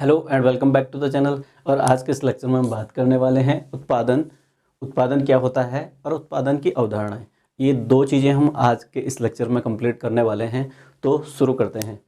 Hello and welcome back to the channel. और आज के इस लेक्चर में हम बात करने वाले हैं उत्पादन क्या होता है और उत्पादन की अवधारणाएं। ये दो चीज़ें हम आज के इस लेक्चर में कंप्लीट करने वाले हैं। तो शुरू करते हैं।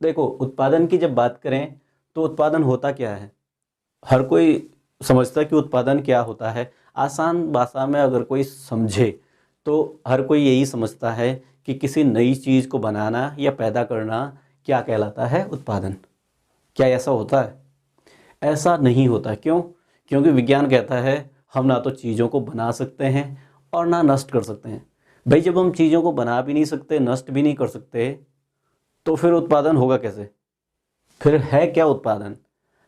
देखो, उत्पादन की जब बात करें तो उत्पादन होता क्या है, हर कोई समझता है कि उत्पादन क्या होता है। आसान भाषा में अगर कोई समझे तो हर कोई यही समझता है कि किसी नई चीज़ को बनाना या पैदा करना क्या कहलाता है, उत्पादन। क्या ऐसा होता है? ऐसा नहीं होता। क्यों? क्योंकि विज्ञान कहता है हम ना तो चीज़ों को बना सकते हैं और ना नष्ट कर सकते हैं। भाई, जब हम चीज़ों को बना भी नहीं सकते, नष्ट भी नहीं कर सकते, तो फिर उत्पादन होगा कैसे? फिर है क्या उत्पादन?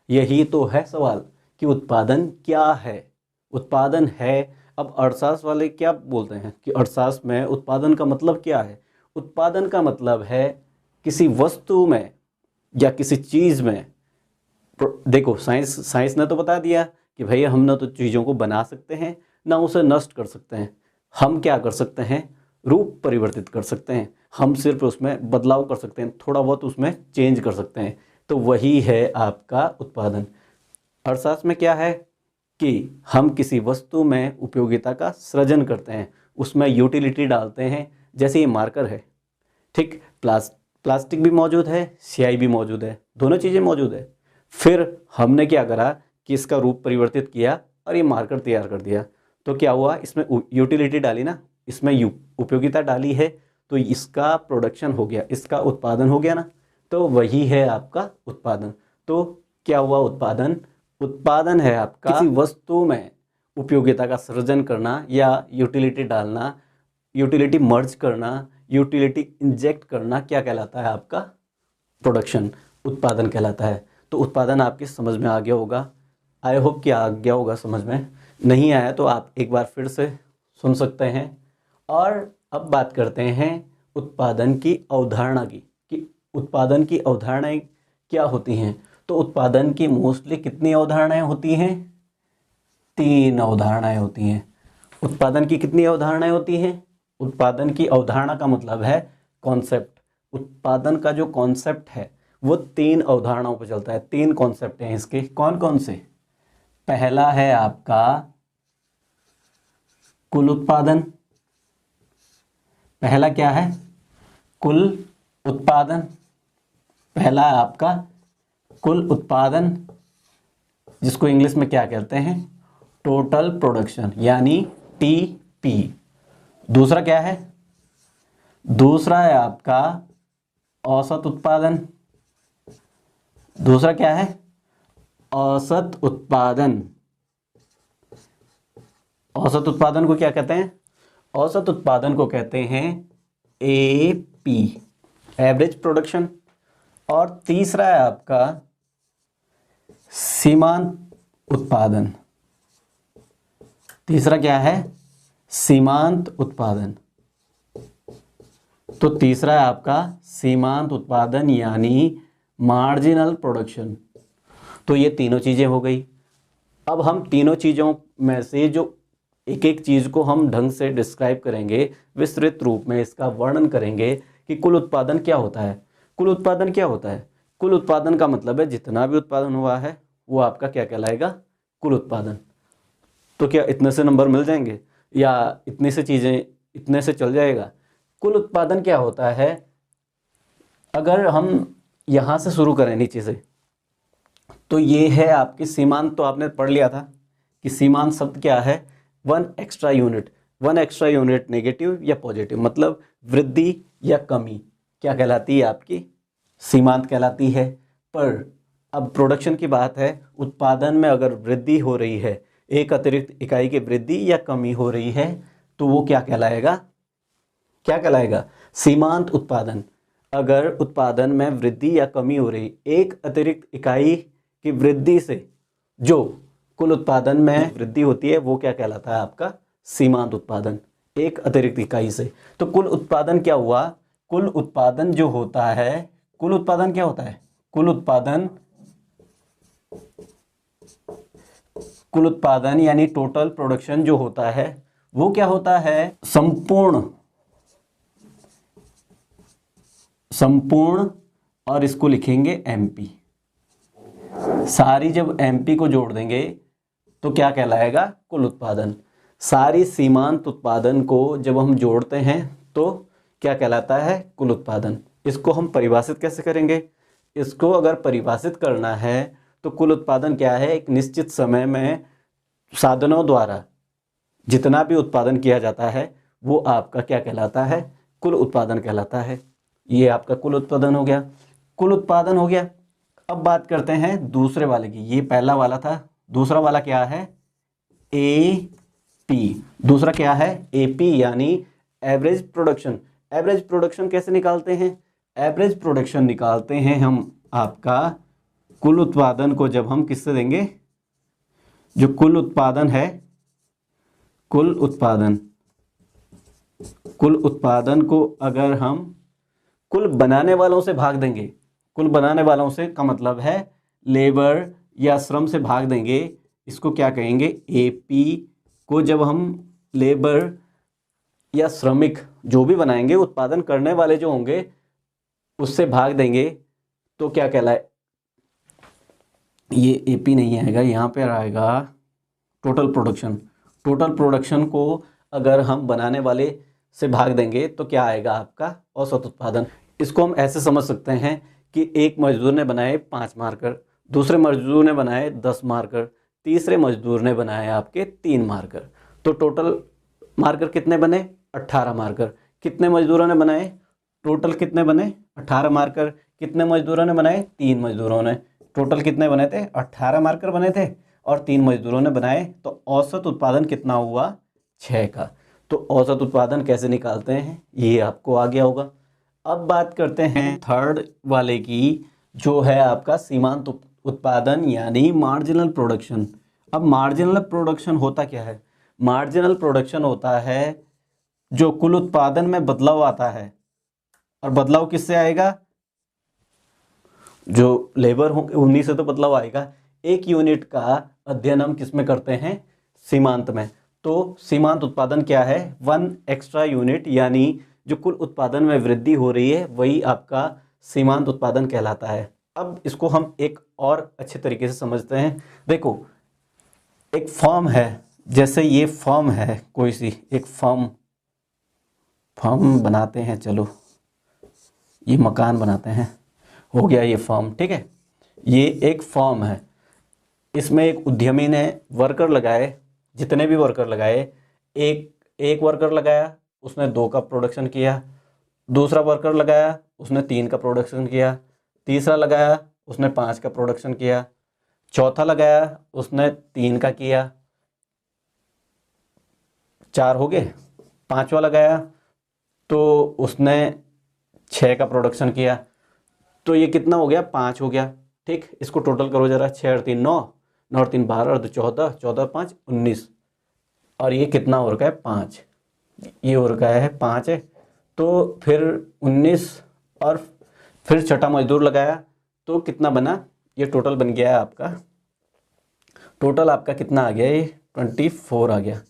यही तो है सवाल कि उत्पादन क्या है। उत्पादन है। अब अर्थशास्त्र वाले क्या बोलते हैं कि अर्थशास्त्र में उत्पादन का मतलब क्या है? उत्पादन का मतलब है किसी वस्तु में या किसी चीज़ में। देखो, साइंस ने तो बता दिया कि भाई हम ना तो चीज़ों को बना सकते हैं ना उसे नष्ट कर सकते हैं। हम क्या कर सकते हैं? रूप परिवर्तित कर सकते हैं। हम सिर्फ उसमें बदलाव कर सकते हैं, थोड़ा बहुत उसमें चेंज कर सकते हैं। तो वही है आपका उत्पादन। अर्थशास्त्र में क्या है कि हम किसी वस्तु में उपयोगिता का सृजन करते हैं, उसमें यूटिलिटी डालते हैं। जैसे ये मार्कर है, ठीक, प्लास्टिक भी मौजूद है, स्याही भी मौजूद है, दोनों चीज़ें मौजूद है। फिर हमने क्या करा कि इसका रूप परिवर्तित किया और ये मार्कर तैयार कर दिया। तो क्या हुआ, इसमें यूटिलिटी डाली ना, इसमें उपयोगिता डाली है, तो इसका प्रोडक्शन हो गया, इसका उत्पादन हो गया ना। तो वही है आपका उत्पादन। तो क्या हुआ उत्पादन? उत्पादन है आपका किसी वस्तु में उपयोगिता का सृजन करना या यूटिलिटी डालना, यूटिलिटी मर्ज करना, यूटिलिटी इंजेक्ट करना। क्या कहलाता है आपका? प्रोडक्शन, उत्पादन कहलाता है। तो उत्पादन आपकी समझ में आ गया होगा। आई होप कि आ गया होगा समझ में। नहीं आया तो आप एक बार फिर से सुन सकते हैं। और अब बात करते हैं उत्पादन की अवधारणा की, कि उत्पादन की अवधारणाएं क्या होती हैं। तो उत्पादन की मोस्टली कितनी अवधारणाएं होती हैं? 3 अवधारणाएं होती हैं। उत्पादन की कितनी अवधारणाएं होती हैं? उत्पादन की अवधारणा का मतलब है कॉन्सेप्ट। उत्पादन का जो कॉन्सेप्ट है वो 3 अवधारणाओं पर चलता है। 3 कॉन्सेप्ट हैं इसके। कौन कौन से? पहला है आपका कुल उत्पादन। पहला क्या है? कुल उत्पादन। पहला है आपका कुल उत्पादन, जिसको इंग्लिश में क्या कहते हैं? टोटल प्रोडक्शन, यानी टीपी। दूसरा क्या है? दूसरा है आपका औसत उत्पादन। दूसरा क्या है? औसत उत्पादन। औसत उत्पादन को क्या कहते हैं? औसत उत्पादन को कहते हैं एपी, एवरेज प्रोडक्शन। और तीसरा है आपका सीमांत उत्पादन। तीसरा क्या है? सीमांत उत्पादन। तो तीसरा है आपका सीमांत उत्पादन, यानी मार्जिनल प्रोडक्शन। तो ये तीनों चीजें हो गई। अब हम तीनों चीजों में से जो एक एक चीज को हम ढंग से डिस्क्राइब करेंगे, विस्तृत रूप में इसका वर्णन करेंगे कि कुल उत्पादन क्या होता है। कुल उत्पादन क्या होता है? कुल उत्पादन का मतलब है जितना भी उत्पादन हुआ है वो आपका क्या कहलाएगा? कुल उत्पादन। तो क्या इतने से नंबर मिल जाएंगे या इतनी से चीजें इतने से चल जाएगा? कुल उत्पादन क्या होता है? अगर हम यहां से शुरू करें नीचे से, तो ये है आपकी सीमांत। तो आपने पढ़ लिया था कि सीमांत शब्द क्या है? 1 extra unit. 1 extra unit negative या पॉजिटिव, मतलब वृद्धि या कमी, क्या कहलाती है आपकी? सीमांत कहलाती है। पर अब प्रोडक्शन की बात है, उत्पादन में अगर वृद्धि हो रही है, एक अतिरिक्त इकाई की वृद्धि या कमी हो रही है, तो वो क्या कहलाएगा? क्या कहलाएगा? सीमांत उत्पादन। अगर उत्पादन में वृद्धि या कमी हो रही, एक अतिरिक्त इकाई की वृद्धि से जो कुल उत्पादन में वृद्धि होती है, वो क्या कहलाता है आपका? सीमांत उत्पादन, एक अतिरिक्त इकाई से। तो कुल उत्पादन क्या हुआ? कुल उत्पादन जो होता है, कुल उत्पादन क्या होता है? कुल उत्पादन यानी टोटल प्रोडक्शन जो होता है वो क्या होता है? संपूर्ण, और इसको लिखेंगे एमपी, सारी जब एमपी को जोड़ देंगे तो क्या कहलाएगा? कुल उत्पादन। सारी सीमांत उत्पादन को जब हम जोड़ते हैं तो क्या कहलाता है? कुल उत्पादन। इसको हम परिभाषित कैसे करेंगे? इसको अगर परिभाषित करना है तो कुल उत्पादन क्या है? एक निश्चित समय में साधनों द्वारा जितना भी उत्पादन किया जाता है वो आपका क्या कहलाता है? कुल उत्पादन कहलाता है। ये आपका कुल उत्पादन हो गया। कुल उत्पादन हो गया। अब बात करते हैं दूसरे वाले की। ये पहला वाला था, दूसरा वाला क्या है? एपी। दूसरा क्या है? एपी यानी एवरेज प्रोडक्शन। एवरेज प्रोडक्शन कैसे निकालते हैं? एवरेज प्रोडक्शन निकालते हैं हम आपका कुल उत्पादन को जब हम किससे देंगे? जो कुल उत्पादन है, कुल उत्पादन को अगर हम कुल बनाने वालों से भाग देंगे, कुल बनाने वालों से का मतलब है लेबर या श्रम से भाग देंगे, इसको क्या कहेंगे? एपी को जब हम लेबर या श्रमिक जो भी बनाएंगे, उत्पादन करने वाले जो होंगे उससे भाग देंगे तो क्या कहलाए? ये एपी नहीं आएगा, यहाँ पे आएगा टोटल प्रोडक्शन। टोटल प्रोडक्शन को अगर हम बनाने वाले से भाग देंगे तो क्या आएगा? आपका औसत उत्पादन। इसको हम ऐसे समझ सकते हैं कि एक मजदूर ने बनाए 5 मार्कर, दूसरे मजदूर ने बनाए 10 मार्कर, तीसरे मजदूर ने बनाए आपके 3 मार्कर। तो टोटल मार्कर कितने बने? 18 मार्कर। कितने मजदूरों ने बनाए? टोटल कितने बने? 18 मार्कर। कितने मजदूरों ने बनाए? 3 मजदूरों ने। टोटल कितने बने थे? 18 मार्कर बने थे और 3 मजदूरों ने बनाए। तो औसत उत्पादन कितना हुआ? 6 का। तो औसत उत्पादन कैसे निकालते हैं ये आपको आ गया होगा। अब बात करते हैं थर्ड वाले की, जो है आपका सीमांत उत्पादन यानी मार्जिनल प्रोडक्शन। अब मार्जिनल प्रोडक्शन होता क्या है? मार्जिनल प्रोडक्शन होता है जो कुल उत्पादन में बदलाव आता है। और बदलाव किससे आएगा? जो लेबर होंगे उन्हीं से तो बदलाव आएगा। एक यूनिट का अध्ययन हम किस में करते हैं? सीमांत में। तो सीमांत उत्पादन क्या है? 1 एक्स्ट्रा यूनिट, यानी जो कुल उत्पादन में वृद्धि हो रही है वही आपका सीमांत उत्पादन कहलाता है। अब इसको हम एक और अच्छे तरीके से समझते हैं। देखो, एक फर्म है, जैसे ये फर्म है, कोई सी एक फर्म बनाते हैं, चलो ये मकान बनाते हैं, हो गया ये फर्म, ठीक है। ये एक फर्म है, इसमें एक उद्यमी ने वर्कर लगाए, जितने भी वर्कर लगाए, एक वर्कर लगाया उसने 2 का प्रोडक्शन किया, दूसरा वर्कर लगाया उसने 3 का प्रोडक्शन किया, तीसरा लगाया उसने 5 का प्रोडक्शन किया, चौथा लगाया उसने 3 का किया, 4 हो गए। पांचवा लगाया तो उसने 6 का प्रोडक्शन किया। तो ये कितना हो गया? 5 हो गया, ठीक। इसको टोटल करो जरा, 6 और 3 9, 9 और 3 12 और 2 14, 14 5 19, और ये कितना हो रखा है? 5। ये हो रखा है 5 है। तो फिर 19 और फिर छठा मजदूर लगाया तो कितना बना? ये टोटल बन गया है आपका, टोटल आपका कितना आ गया? ये 24 आ गया।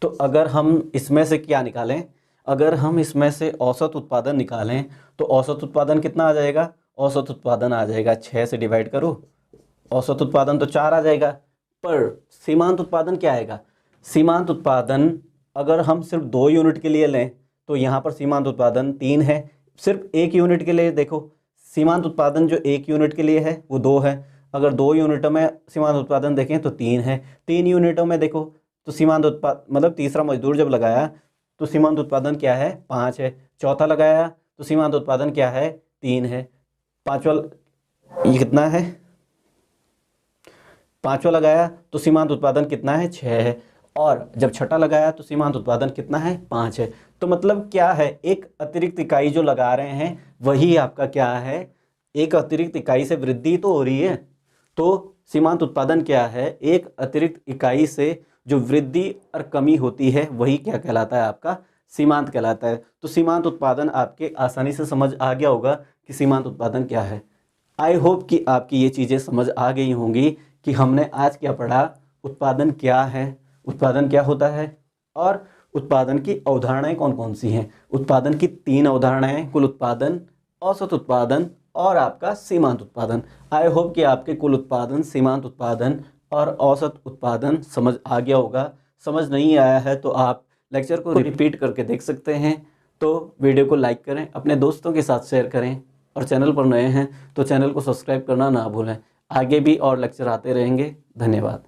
तो अगर हम इसमें से क्या निकालें? अगर हम इसमें से औसत उत्पादन निकालें तो औसत उत्पादन कितना आ जाएगा? औसत उत्पादन आ जाएगा 6 से डिवाइड करो, औसत उत्पादन तो 4 आ जाएगा। पर सीमांत उत्पादन क्या आएगा? सीमांत उत्पादन अगर हम सिर्फ 2 यूनिट के लिए लें तो यहाँ पर सीमांत उत्पादन 3 है। सिर्फ 1 यूनिट के लिए देखो, सीमांत उत्पादन जो 1 यूनिट के लिए है वो 2 है। अगर 2 यूनिटों में सीमांत उत्पादन देखें तो 3 है। 3 यूनिटों में देखो तो सीमांत उत्पादन मतलब तीसरा मजदूर जब लगाया तो सीमांत उत्पादन क्या है? 5 है। चौथा लगाया तो सीमांत उत्पादन क्या है? 3 है। पांचवा ये कितना है? पांचवा लगाया तो सीमांत उत्पादन कितना है? 6 है। और जब छठा लगाया तो सीमांत उत्पादन कितना है? 5 है। तो मतलब क्या है? एक अतिरिक्त इकाई जो लगा रहे हैं वही आपका क्या है? एक अतिरिक्त इकाई से वृद्धि तो हो रही है। तो सीमांत उत्पादन क्या है? एक अतिरिक्त इकाई से जो वृद्धि और कमी होती है वही क्या कहलाता है? आपका सीमांत कहलाता है। तो सीमांत उत्पादन आपके आसानी से समझ आ गया होगा कि सीमांत उत्पादन क्या है। आई होप कि आपकी ये चीज़ें समझ आ गई होंगी कि हमने आज क्या पढ़ा, उत्पादन क्या है, उत्पादन क्या होता है, और उत्पादन की अवधारणाएं कौन कौन सी हैं। उत्पादन की 3 अवधारणाएं, कुल उत्पादन, औसत उत्पादन और आपका सीमांत उत्पादन। आई होप कि आपके कुल उत्पादन, सीमांत उत्पादन और औसत उत्पादन समझ आ गया होगा। समझ नहीं आया है तो आप लेक्चर को रिपीट करके देख सकते हैं। तो वीडियो को लाइक करें, अपने दोस्तों के साथ शेयर करें और चैनल पर नए हैं तो चैनल को सब्सक्राइब करना ना भूलें। आगे भी और लेक्चर आते रहेंगे। धन्यवाद।